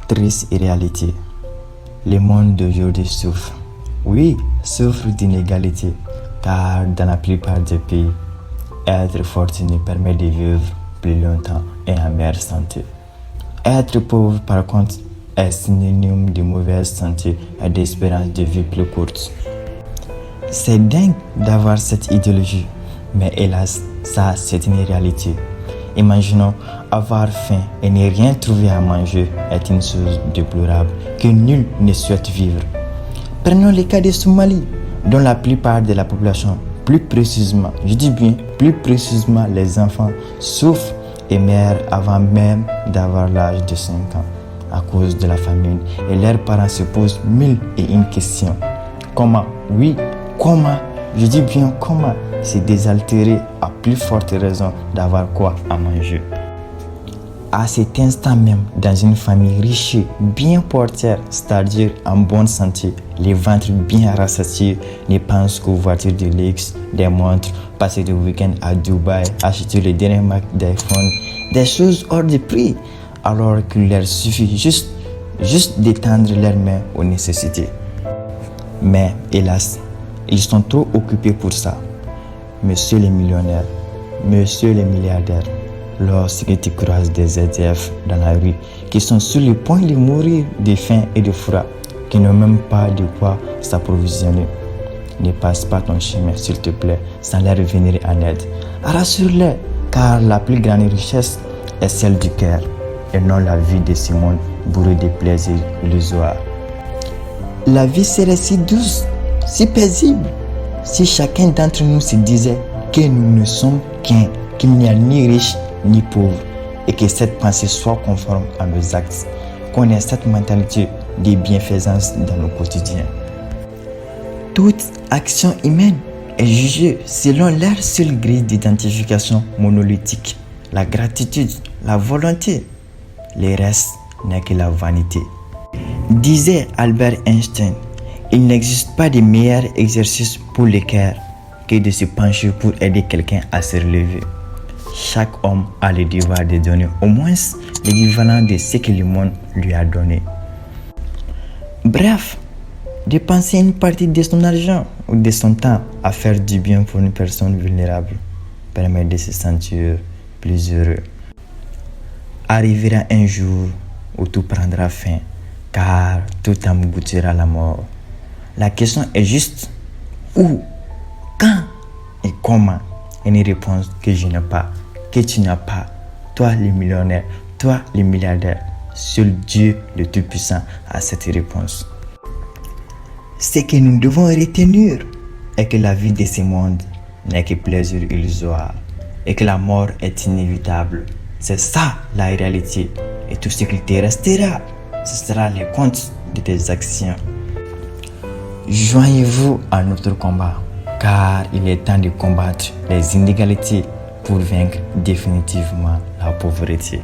Triste réalité. Le monde d'aujourd'hui souffre. Oui, souffre d'inégalité, car dans la plupart des pays, être fortuné permet de vivre plus longtemps et en meilleure santé. Être pauvre, par contre, est synonyme de mauvaise santé et d'espérance de vie plus courte. C'est dingue d'avoir cette idéologie, mais hélas, ça c'est une réalité. Imaginons avoir faim et ne rien trouver à manger est une chose déplorable que nul ne souhaite vivre. Prenons le cas de Somalie, dont la plupart de la population, plus précisément, je dis bien plus précisément les enfants, souffrent et meurent avant même d'avoir l'âge de 5 ans à cause de la famine et leurs parents se posent mille et une questions. Comment? Oui, comment? Je dis bien comment? C'est désaltéré à plus forte raison d'avoir quoi à manger. À cet instant même, dans une famille riche, bien portière, c'est-à-dire en bonne santé, les ventres bien rassasiés, ne pensent qu'aux voitures de luxe, des montres, passer le week-end à Dubaï, acheter le dernier Mac d'iPhone, des choses hors de prix, alors qu'il leur suffit juste d'étendre leurs mains aux nécessités. Mais hélas, ils sont trop occupés pour ça. Monsieur les millionnaires, monsieur les milliardaires, lorsque tu croises des SDF dans la rue qui sont sur le point de mourir de faim et de froid, qui n'ont même pas de quoi s'approvisionner, ne passe pas ton chemin s'il te plaît sans leur venir en aide. Rassure-les, car la plus grande richesse est celle du cœur et non la vie de ce monde bourré de plaisirs illusoires. La vie serait si douce, si paisible, si chacun d'entre nous se disait que nous ne sommes qu'un, qu'il n'y a ni riche ni pauvre, et que cette pensée soit conforme à nos actes, qu'on ait cette mentalité de bienfaisance dans nos quotidiens. Toute action humaine est jugée selon leur seule grille d'identification monolithique, la gratitude, la volonté. Le reste n'est que la vanité. Disait Albert Einstein, il n'existe pas de meilleur exercice pour le cœur que de se pencher pour aider quelqu'un à se relever. Chaque homme a le devoir de donner au moins l'équivalent de ce que le monde lui a donné. Bref, dépenser une partie de son argent ou de son temps à faire du bien pour une personne vulnérable permet de se sentir plus heureux. Arrivera un jour où tout prendra fin, car tout âme goûtera la mort. La question est juste où, quand et comment. Une réponse que je n'ai pas, que tu n'as pas. Toi le millionnaire, toi le milliardaire. Seul Dieu le Tout-Puissant a cette réponse. Ce que nous devons retenir est que la vie de ce monde n'est que plaisir illusoire et que la mort est inévitable. C'est ça la réalité. Et tout ce qu'il te restera, ce sera les comptes de tes actions. Joignez-vous à notre combat, car il est temps de combattre les inégalités pour vaincre définitivement la pauvreté.